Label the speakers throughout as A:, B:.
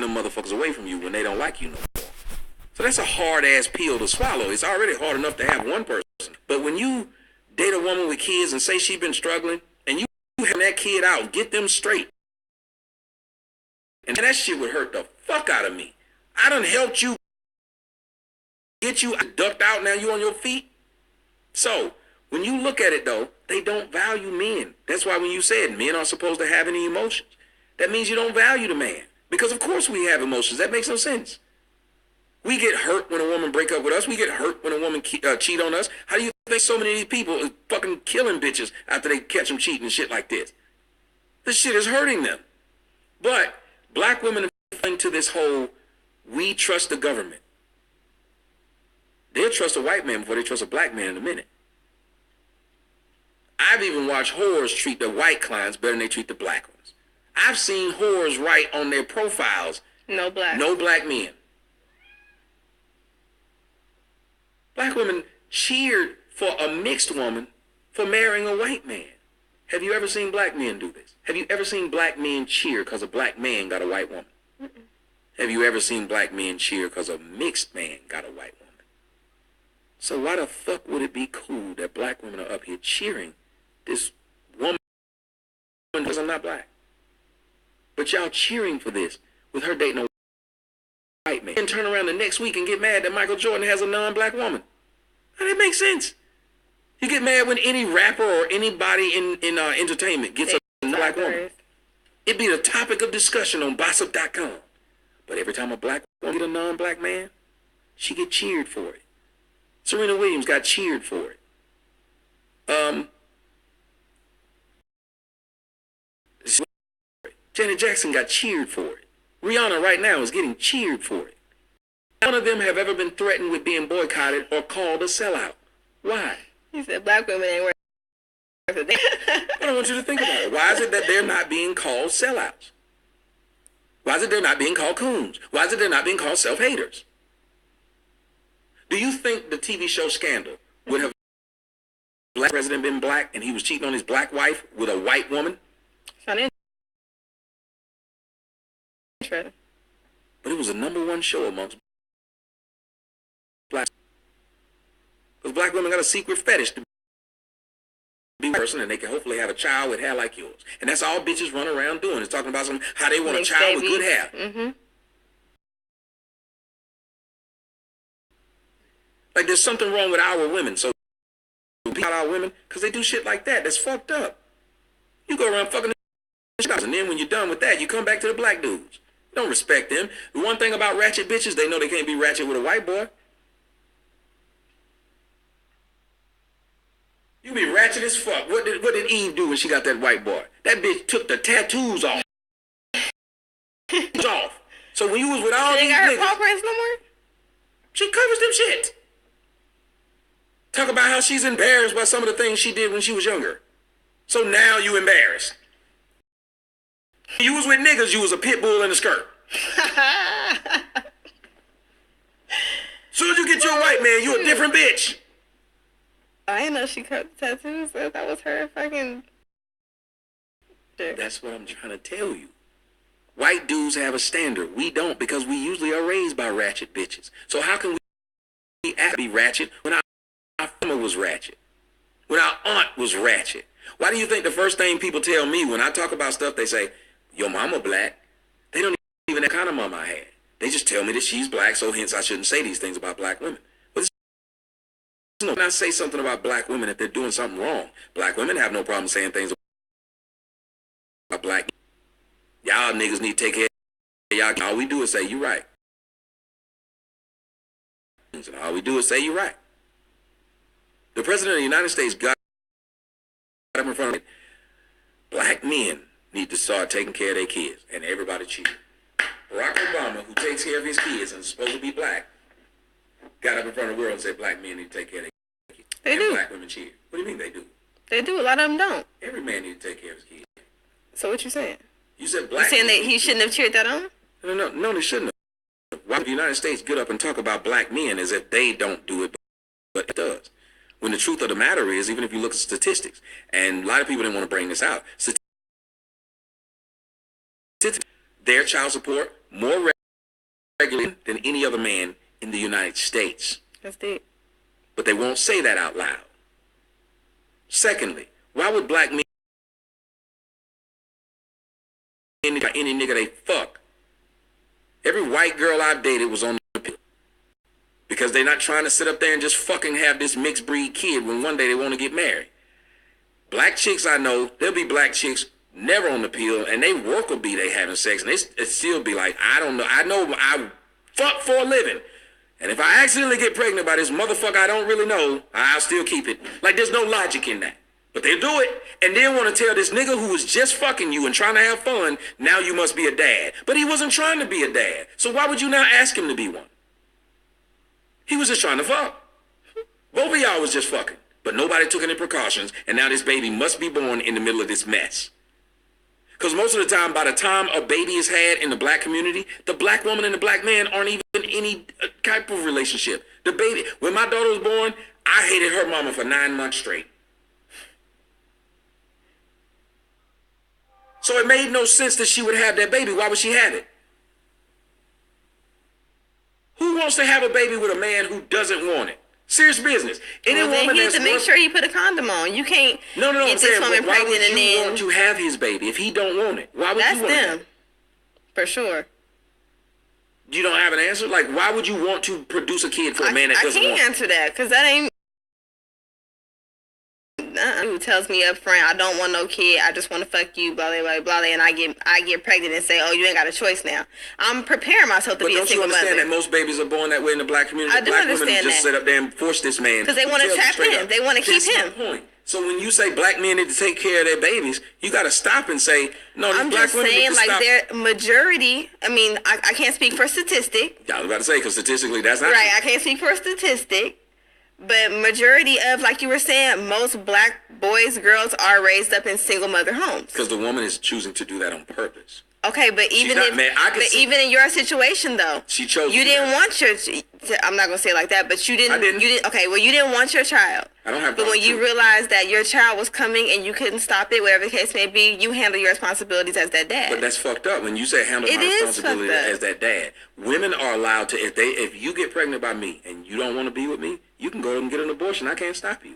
A: them motherfuckers away from you when they don't like you no more. So that's a hard-ass pill to swallow. It's already hard enough to have one person. But when you date a woman with kids and say she's been struggling, and you have that kid out, get them straight. And that shit would hurt the fuck out of me. I done helped you get you ducked out, now you on your feet. So, when you look at it though, they don't value men. That's why when you said men aren't supposed to have any emotions, that means you don't value the man. Because of course we have emotions. That makes no sense. We get hurt when a woman break up with us. We get hurt when a woman cheat on us. How do you think so many of these people are fucking killing bitches after they catch them cheating and shit like this? This shit is hurting them. But black women are falling to this whole, we trust the government. They'll trust a white man before they trust a black man in a minute. I've even watched whores treat the white clients better than they treat the black ones. I've seen whores write on their profiles, no black men. Black women cheered for a mixed woman for marrying a white man. Have you ever seen black men do this? Have you ever seen black men cheer because a black man got a white woman? Mm-mm. Have you ever seen black men cheer because a mixed man got a white woman? So why the fuck would it be cool that black women are up here cheering this woman because I'm not black? But y'all cheering for this with her dating a white man. And turn around the next week and get mad that Michael Jordan has a non-black woman. How that makes sense? You get mad when any rapper or anybody in entertainment gets a black woman. It'd be the topic of discussion on gossip.com. But every time a black woman get a non-black man, she get cheered for it. Serena Williams got cheered for it. Janet Jackson got cheered for it. Rihanna right now is getting cheered for it. None of them have ever been threatened with being boycotted or called a sellout. Why?
B: You said black women ain't worth it.
A: I want you to think about it. Why is it that they're not being called sellouts? Why is it they're not being called coons? Why is it they're not being called self-haters? Do you think the TV show Scandal would have black president been black and he was cheating on his black wife with a white woman?
B: Sound interesting.
A: But it was a #1 show amongst black. Because black women got a secret fetish to be a person, and they can hopefully have a child with hair like yours. And that's all bitches run around doing, is talking about how they want a child with good hair.
B: Mm-hmm.
A: Like there's something wrong with our women. So we our women because they do shit like that. That's fucked up. You go around fucking and then when you're done with that, you come back to the black dudes. You don't respect them. The one thing about ratchet bitches, they know they can't be ratchet with a white boy. You be ratchet as fuck. What did Eve do when she got that white boy? That bitch took the tattoos off. So when you was with all
B: these
A: niggas,
B: she got her paw prints no more?
A: She covers them shit. Talk about how she's embarrassed by some of the things she did when she was younger. So now you embarrassed. You was with niggas, you was a pit bull in a skirt. Soon as you get your white man, you a different bitch.
B: I didn't know she cut the tattoos. That was her fucking...
A: That's what I'm trying to tell you. White dudes have a standard. We don't, because we usually are raised by ratchet bitches. So how can we be ratchet when our mama was ratchet? When our aunt was ratchet? Why do you think the first thing people tell me when I talk about stuff, they say, your mama black? They don't even know the kind of mama I had. They just tell me that she's black, so hence I shouldn't say these things about black women. But when I say something about black women if they're doing something wrong, black women have no problem saying things about black. Y'all niggas need to take care of y'all. All we do is say, you right. And all we do is say, you right. The president of the United States got up in front of me. Black men need to start taking care of their kids, and everybody cheated. Barack Obama, who takes care of his kids and is supposed to be black, got up in front of the world and said black men need to take care of their kids.
B: They do.
A: Black women cheat. What do you mean they do?
B: They do. A lot of them don't.
A: Every man need to take care of his kids.
B: So what you saying?
A: You said black.
B: You saying that he shouldn't have cheered that on?
A: No, they shouldn't have. Why would the United States get up and talk about black men as if they don't do it, but it does? When the truth of the matter is, even if you look at statistics, and a lot of people didn't want to bring this out, statistics, their child support more regularly than any other man in the United States.
B: That's deep.
A: But they won't say that out loud. Secondly, why would black men any nigga they fuck? Every white girl I've dated was on the pill. Because they're not trying to sit up there and just fucking have this mixed breed kid when one day they want to get married. Black chicks I know, there'll be black chicks never on the pill, and they work will be they having sex, and it still be like, I don't know, I fuck for a living. And if I accidentally get pregnant by this motherfucker I don't really know, I'll still keep it. Like, there's no logic in that. But they do it, and then want to tell this nigga who was just fucking you and trying to have fun, now you must be a dad. But he wasn't trying to be a dad. So why would you now ask him to be one? He was just trying to fuck. Both of y'all was just fucking. But nobody took any precautions, and now this baby must be born in the middle of this mess. Because most of the time, by the time a baby is had in the black community, the black woman and the black man aren't even in any type of relationship. The baby, when my daughter was born, I hated her mama for 9 months straight. So it made no sense that she would have that baby. Why would she have it? Who wants to have a baby with a man who doesn't want it? Serious business. Any woman
B: he has to make sure he put a condom on. You can't
A: get
B: this woman
A: why
B: pregnant
A: would
B: and
A: you
B: then
A: want to have his baby if he don't want it? Why would
B: that's
A: you want
B: them.
A: it?
B: For sure.
A: You don't have an answer? Like, why would you want to produce a kid for a man that doesn't want
B: I
A: it?
B: can't answer that because that ain't. Who tells me up front, I don't want no kid, I just want to fuck you, blah, blah, blah, blah, and I get pregnant and say, oh, you ain't got a choice now. I'm preparing myself to be a single mother.
A: But don't you understand that most babies are born that way in the black community?
B: I do
A: black
B: understand
A: women just
B: that.
A: sit up there and force this man.
B: Because they want to trap him. They want to keep him.
A: That's my point. So when you say black men need to take care of their babies, you got to stop and say, no, these
B: I'm
A: black
B: just
A: women
B: saying,
A: need to
B: like,
A: stop.
B: their majority, I mean, I can't speak for statistic.
A: I was about to say, because statistically, that's not
B: Right,
A: true.
B: I can't speak for a statistic. But majority of, like you were saying, most black boys, girls are raised up in single mother homes.
A: Because the woman is choosing to do that on purpose.
B: Okay, but even even in your situation though,
A: She chose.
B: You didn't want your. I'm not gonna say it like that, but you didn't.
A: I didn't.
B: You didn't. Okay, well, you didn't want your child.
A: I don't have.
B: But when you realized that your child was coming and you couldn't stop it, whatever the case may be, you handle your responsibilities as that dad.
A: But that's fucked up. When you say handle my responsibility as that dad, women are allowed to. If you get pregnant by me and you don't want to be with me, you can go and get an abortion. I can't stop you.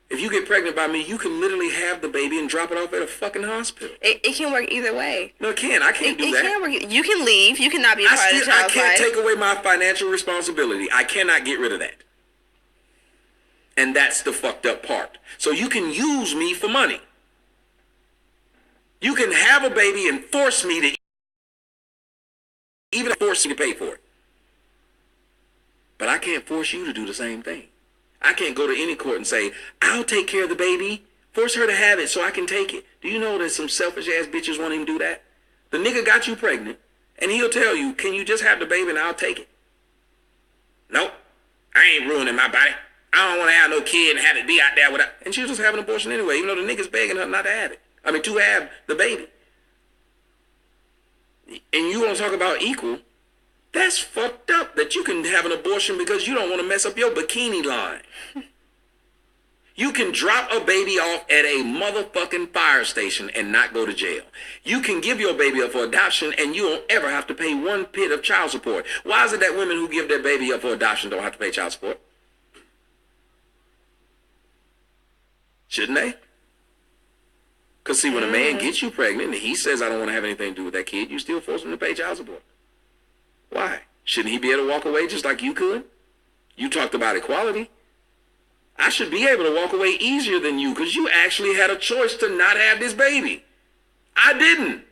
A: If you get pregnant by me, you can literally have the baby and drop it off at a fucking hospital.
B: It can work either way.
A: No, it can't. I can't do that.
B: It can work. You can leave. You cannot be a part of the child's life.
A: I can't take away my financial responsibility. I cannot get rid of that. And that's the fucked up part. So you can use me for money. You can have a baby and force me to, even force you to pay for it. But I can't force you to do the same thing. I can't go to any court and say, I'll take care of the baby. Force her to have it so I can take it. Do you know that some selfish ass bitches won't even do that? The nigga got you pregnant and he'll tell you, can you just have the baby and I'll take it? Nope. I ain't ruining my body. I don't want to have no kid and have it be out there without. And she'll just have an abortion anyway, even though the nigga's begging her not to have it. I mean, to have the baby. And you want to talk about equal? That's fucked up that you can have an abortion because you don't want to mess up your bikini line. You can drop a baby off at a motherfucking fire station and not go to jail. You can give your baby up for adoption and you don't ever have to pay one bit of child support. Why is it that women who give their baby up for adoption don't have to pay child support? Shouldn't they? Because see, when a man gets you pregnant and he says, I don't want to have anything to do with that kid, you still force him to pay child support. Why? Shouldn't he be able to walk away just like you could? You talked about equality. I should be able to walk away easier than you because you actually had a choice to not have this baby. I didn't.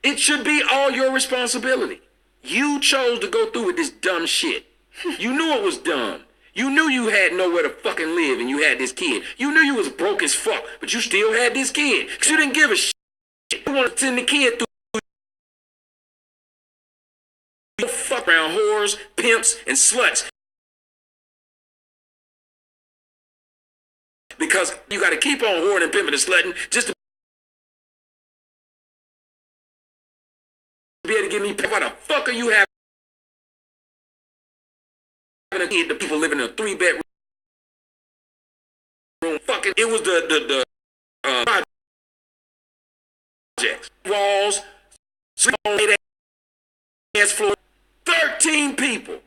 A: It should be all your responsibility. You chose to go through with this dumb shit. You knew it was dumb. You knew you had nowhere to fucking live and you had this kid. You knew you was broke as fuck, but you still had this kid because you didn't give a shit. You wanted to send the kid through. Fuck around whores, pimps, and sluts. Because you got to keep on whoring and pimping and slutting just to be able to give me. Why the fuck are you having a kid? The people living in a 3-bedroom. Fucking, it was the projects, walls, dance floor. 13 people.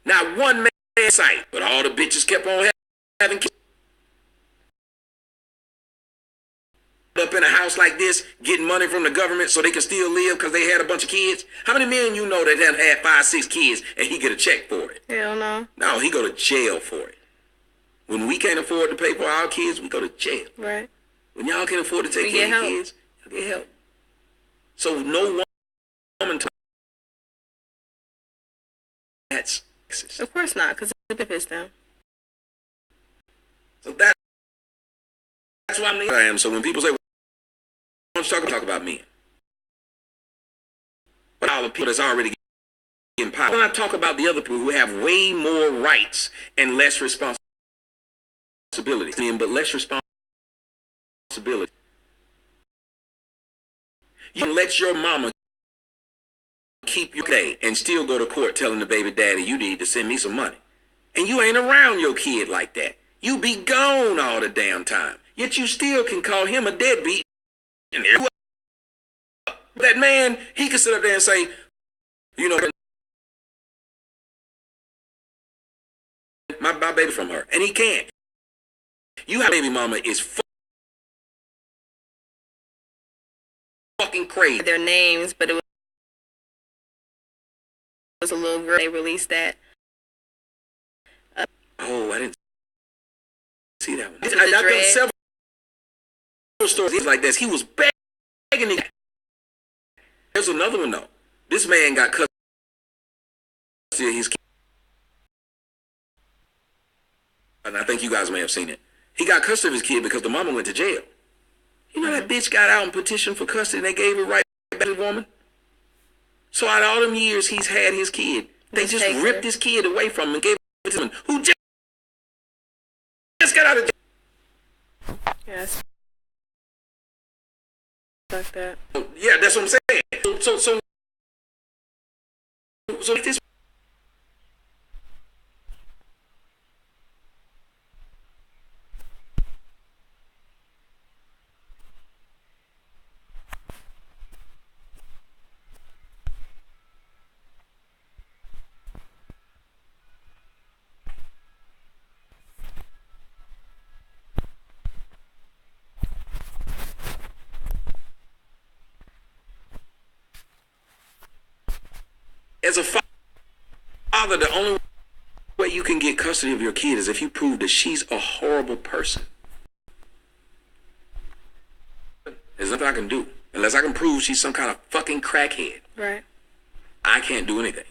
A: Not one man in sight. But all the bitches kept on having kids. Up in a house like this, getting money from the government so they can still live because they had a bunch of kids. How many men you know that have had 5, 6 kids and he get a check for it?
B: Hell no.
A: No, he go to jail for it. When we can't afford to pay for our kids, we go to jail.
B: Right.
A: When y'all can afford to take care of kids, you get help. So no woman that's sexist.
B: Of course not, because it benefits them.
A: So that's why I am. So when people say, well, don't talk about men. But all the people that's already getting power. When I talk about the other people who have way more rights and less responsibility, but less responsibility. You can let your mama keep your day and still go to court telling the baby daddy you need to send me some money. And you ain't around your kid like that. You be gone all the damn time. Yet you still can call him a deadbeat. And that man, he can sit up there and say, you know, my baby from her. And he can't. You have baby mama is fucking crazy.
B: Their names, but it was a little girl. They released that.
A: Oh, I didn't see that one. I got several stories like this. He was begging. There's another one though. This man got custody of his kid, and I think you guys may have seen it. He got custody of his kid because the mama went to jail. You know that bitch got out and petitioned for custody and they gave it right back to the woman? So out of all them years he's had his kid, they just ripped his kid away from him and gave it to him who just got out of jail.
B: Yes. Like that.
A: Yeah, that's what I'm saying. So this. As a father, the only way you can get custody of your kid is if you prove that she's a horrible person. There's nothing I can do unless I can prove she's some kind of fucking crackhead.
B: Right.
A: I can't do anything.